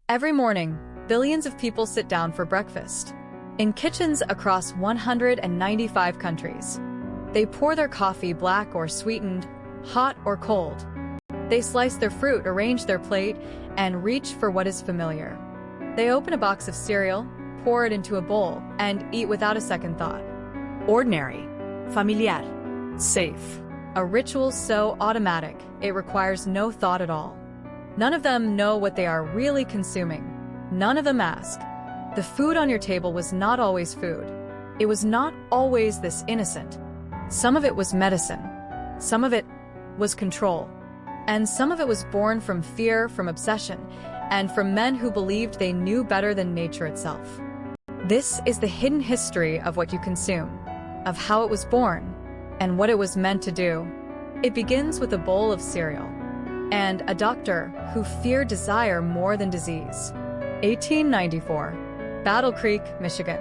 Every morning, billions of people sit down for breakfast. In kitchens across 195 countries. They pour their coffee black or sweetened, hot or cold. They slice their fruit, arrange their plate, and reach for what is familiar. They open a box of cereal, pour it into a bowl, and eat without a second thought. Ordinary, familiar, safe. A ritual so automatic, it requires no thought at all. None of them know what they are really consuming. None of them ask. The food on your table was not always food. It was not always this innocent. Some of it was medicine. Some of it was control. And some of it was born from fear, from obsession, and from men who believed they knew better than nature itself. This is the hidden history of what you consume, of how it was born, and what it was meant to do. It begins with a bowl of cereal, and a doctor who feared desire more than disease. 1894, Battle Creek, Michigan.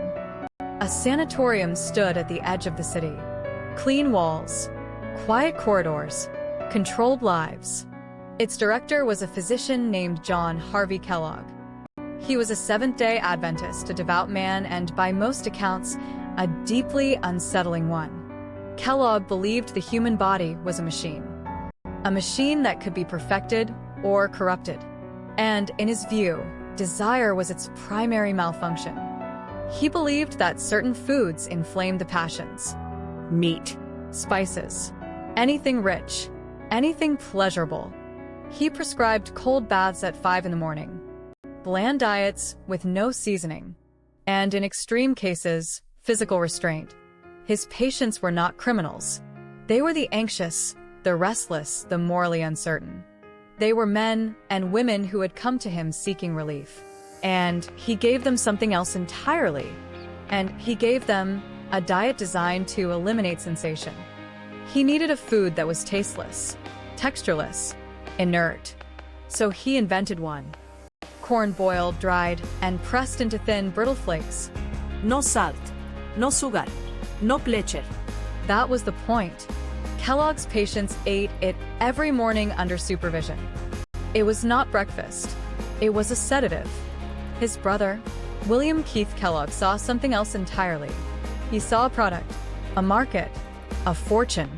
A sanatorium stood at the edge of the city. Clean walls, quiet corridors, controlled lives. Its director was a physician named John Harvey Kellogg. He was a Seventh-day Adventist, a devout man, and by most accounts, a deeply unsettling one. Kellogg believed the human body was a machine that could be perfected or corrupted. And in his view, desire was its primary malfunction. He believed that certain foods inflamed the passions. Meat, spices, anything rich, anything pleasurable. He prescribed cold baths at 5 in the morning, bland diets with no seasoning, and in extreme cases, physical restraint. His patients were not criminals. They were the anxious, the restless, the morally uncertain. They were men and women who had come to him seeking relief. And he gave them something else entirely. And he gave them a diet designed to eliminate sensation. He needed a food that was tasteless, textureless, inert. So he invented one. Corn boiled, dried, and pressed into thin, brittle flakes. No salt, no sugar, no pleasure. That was the point. Kellogg's patients ate it every morning under supervision. It was not breakfast. It was a sedative. His brother, William Keith Kellogg, saw something else entirely. He saw a product, a market, a fortune.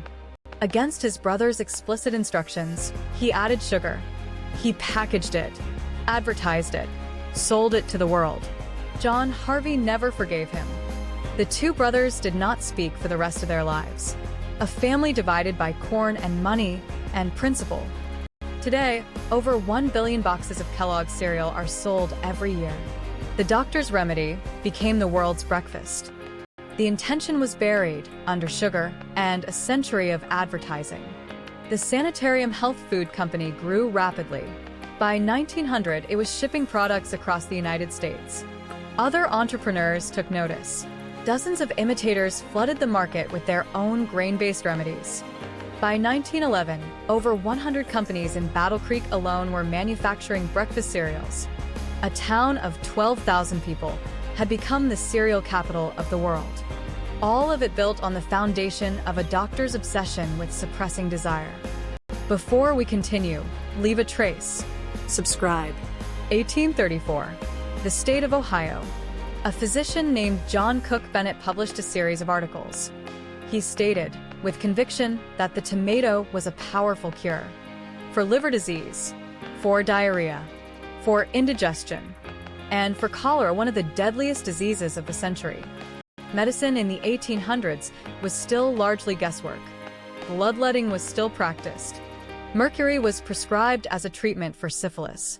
Against his brother's explicit instructions, he added sugar. He packaged it, advertised it, sold it to the world. John Harvey never forgave him. The two brothers did not speak for the rest of their lives. A family divided by corn and money and principle. Today, over 1 billion boxes of Kellogg's cereal are sold every year. The doctor's remedy became the world's breakfast. The intention was buried under sugar and a century of advertising. The Sanitarium health food company grew rapidly. By 1900, it was shipping products across the United States. Other entrepreneurs took notice. Dozens of imitators flooded the market with their own grain-based remedies. By 1911, over 100 companies in Battle Creek alone were manufacturing breakfast cereals. A town of 12,000 people had become the cereal capital of the world. All of it built on the foundation of a doctor's obsession with suppressing desire. Before we continue, leave a trace. Subscribe. 1834. The state of Ohio. A physician named John Cook Bennett published a series of articles. He stated, with conviction, that the tomato was a powerful cure for liver disease, for diarrhea, for indigestion, and for cholera, one of the deadliest diseases of the century. Medicine in the 1800s was still largely guesswork. Bloodletting was still practiced. Mercury was prescribed as a treatment for syphilis.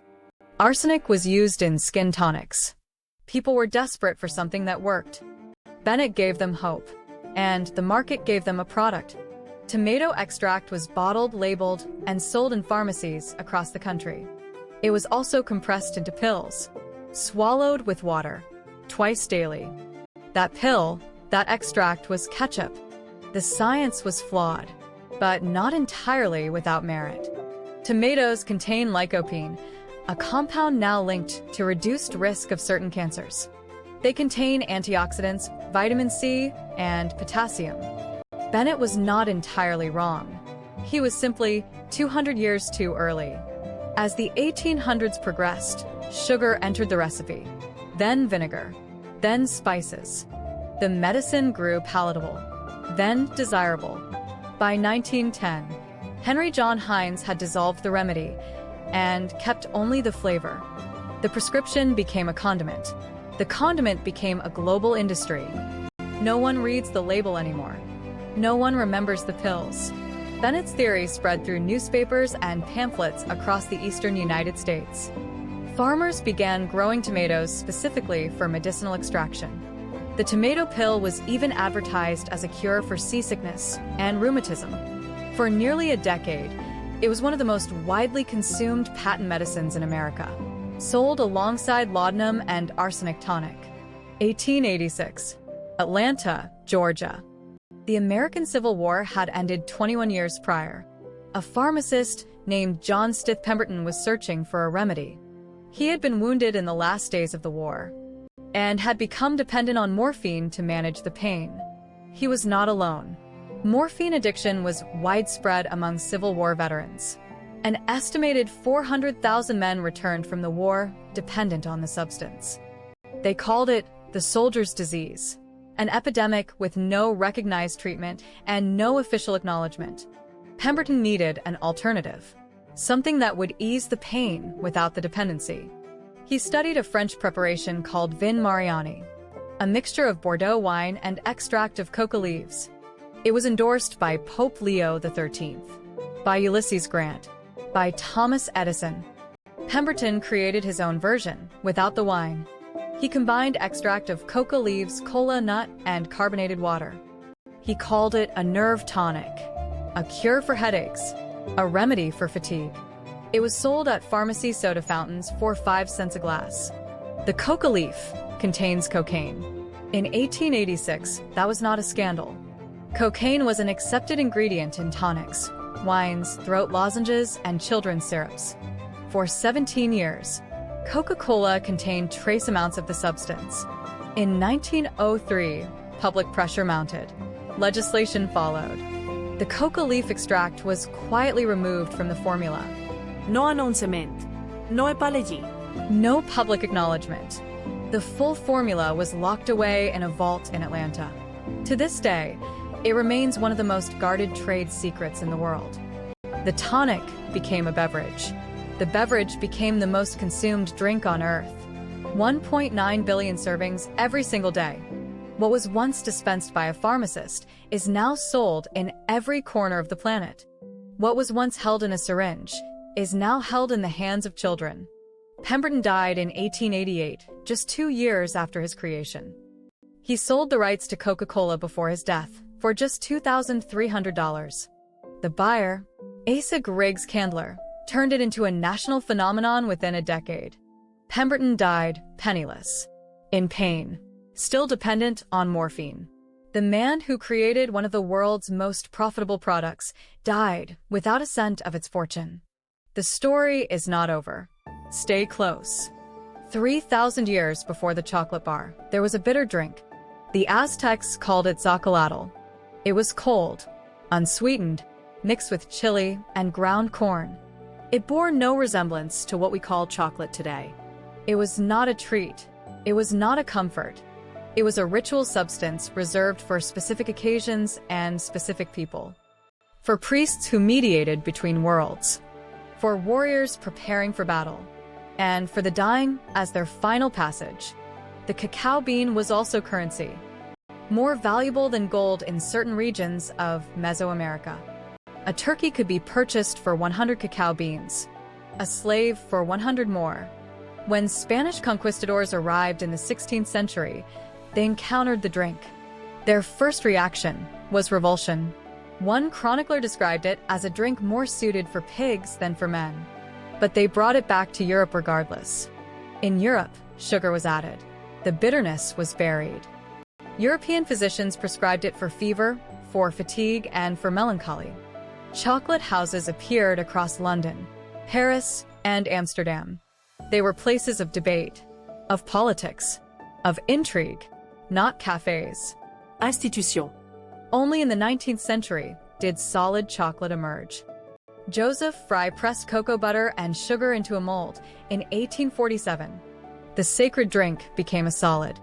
Arsenic was used in skin tonics. People were desperate for something that worked. Bennett gave them hope, and the market gave them a product. Tomato extract was bottled, labeled, and sold in pharmacies across the country. It was also compressed into pills, swallowed with water, twice daily. That pill, that extract, was ketchup. The science was flawed, but not entirely without merit. Tomatoes contain lycopene, a compound now linked to reduced risk of certain cancers. They contain antioxidants, vitamin C, and potassium. Bennett was not entirely wrong. He was simply 200 years too early. As the 1800s progressed, sugar entered the recipe, then vinegar, then spices. The medicine grew palatable, then desirable. By 1910, Henry John Heinz had dissolved the remedy and kept only the flavor. The prescription became a condiment. The condiment became a global industry. No one reads the label anymore. No one remembers the pills. Bennett's theory spread through newspapers and pamphlets across the eastern United States. Farmers began growing tomatoes specifically for medicinal extraction. The tomato pill was even advertised as a cure for seasickness and rheumatism. For nearly a decade, it was one of the most widely consumed patent medicines in America, sold alongside laudanum and arsenic tonic. 1886. Atlanta, Georgia. The American Civil War had ended 21 years prior. A pharmacist named John Stith Pemberton was searching for a remedy. He had been wounded in the last days of the war and had become dependent on morphine to manage the pain. He was not alone. Morphine addiction was widespread among Civil War veterans. An estimated 400,000 men returned from the war dependent on the substance. They called it the soldier's disease, an epidemic with no recognized treatment and no official acknowledgement. Pemberton needed an alternative, something that would ease the pain without the dependency. He studied a French preparation called vin mariani, a mixture of Bordeaux wine and extract of coca leaves. It was endorsed by Pope Leo XIII, by Ulysses Grant, by Thomas Edison. Pemberton created his own version, without the wine. He combined extract of coca leaves, cola nut, and carbonated water. He called it a nerve tonic, a cure for headaches, a remedy for fatigue. It was sold at pharmacy soda fountains for 5 cents a glass. The coca leaf contains cocaine. In 1886, that was not a scandal. Cocaine was an accepted ingredient in tonics, wines, throat lozenges, and children's syrups. For 17 years, Coca-Cola contained trace amounts of the substance. In 1903, public pressure mounted. Legislation followed. The coca leaf extract was quietly removed from the formula. No annoncement. No apology. No public acknowledgement. The full formula was locked away in a vault in Atlanta. To this day, it remains one of the most guarded trade secrets in the world. The tonic became a beverage. The beverage became the most consumed drink on Earth. 1.9 billion servings every single day. What was once dispensed by a pharmacist is now sold in every corner of the planet. What was once held in a syringe is now held in the hands of children. Pemberton died in 1888, just 2 years after his creation. He sold the rights to Coca-Cola before his death for just $2,300. The buyer, Asa Griggs Candler, turned it into a national phenomenon within a decade. Pemberton died penniless, in pain, still dependent on morphine. The man who created one of the world's most profitable products died without a cent of its fortune. The story is not over. Stay close. 3,000 years before the chocolate bar, there was a bitter drink. The Aztecs called it zacatl. It was cold, unsweetened, mixed with chili and ground corn. It bore no resemblance to what we call chocolate today. It was not a treat. It was not a comfort. It was a ritual substance reserved for specific occasions and specific people. For priests who mediated between worlds. For warriors preparing for battle. And for the dying as their final passage. The cacao bean was also currency. More valuable than gold in certain regions of Mesoamerica. A turkey could be purchased for 100 cacao beans, a slave for 100 more. When Spanish conquistadors arrived in the 16th century, they encountered the drink. Their first reaction was revulsion. One chronicler described it as a drink more suited for pigs than for men. But they brought it back to Europe regardless. In Europe, sugar was added. The bitterness was buried. European physicians prescribed it for fever, for fatigue, and for melancholy. Chocolate houses appeared across London, Paris, and Amsterdam. They were places of debate, of politics, of intrigue, not cafes. Institution. Only in the 19th century did solid chocolate emerge. Joseph Fry pressed cocoa butter and sugar into a mold in 1847. The sacred drink became a solid.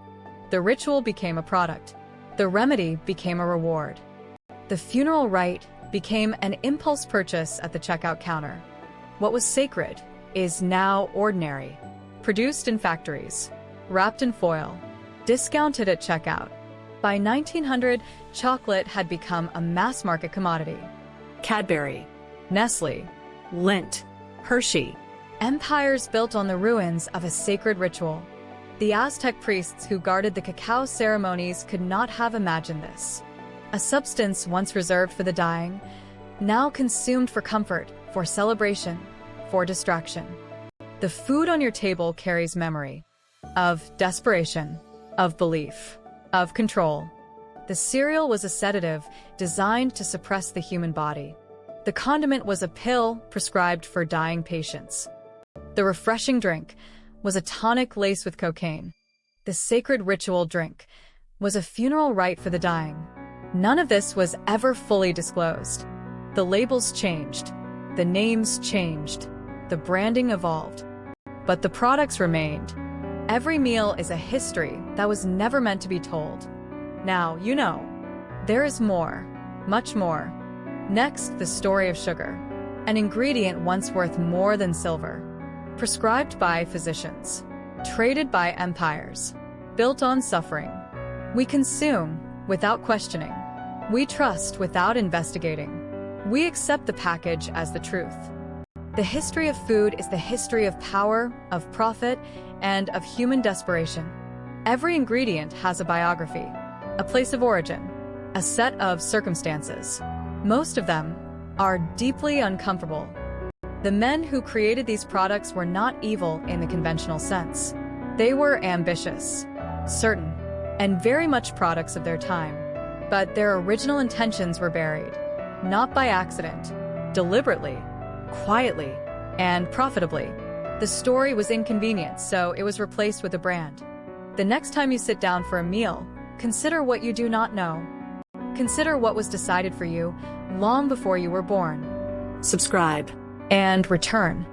The ritual became a product. The remedy became a reward. The funeral rite became an impulse purchase at the checkout counter. What was sacred is now ordinary, produced in factories, wrapped in foil, discounted at checkout. By 1900, chocolate had become a mass-market commodity. Cadbury, Nestle, Lindt, Hershey. empires built on the ruins of a sacred ritual. The Aztec priests who guarded the cacao ceremonies could not have imagined this. A substance once reserved for the dying, now consumed for comfort, for celebration, for distraction. The food on your table carries memory of desperation, of belief, of control. The cereal was a sedative designed to suppress the human body. The condiment was a pill prescribed for dying patients. The refreshing drink was a tonic laced with cocaine. The sacred ritual drink was a funeral rite for the dying. None of this was ever fully disclosed. The labels changed. The names changed. The branding evolved. But the products remained. Every meal is a history that was never meant to be told. Now, you know, there is more, much more. Next, the story of sugar, an ingredient once worth more than silver. Prescribed by physicians, traded by empires, built on suffering. We consume without questioning. We trust without investigating. We accept the package as the truth. The history of food is the history of power, of profit, and of human desperation. Every ingredient has a biography, a place of origin, a set of circumstances. Most of them are deeply uncomfortable. The men who created these products were not evil in the conventional sense. They were ambitious, certain, and very much products of their time. But their original intentions were buried, not by accident, deliberately, quietly, and profitably. The story was inconvenient, so it was replaced with a brand. The next time you sit down for a meal, consider what you do not know. Consider what was decided for you long before you were born. Subscribe. And return.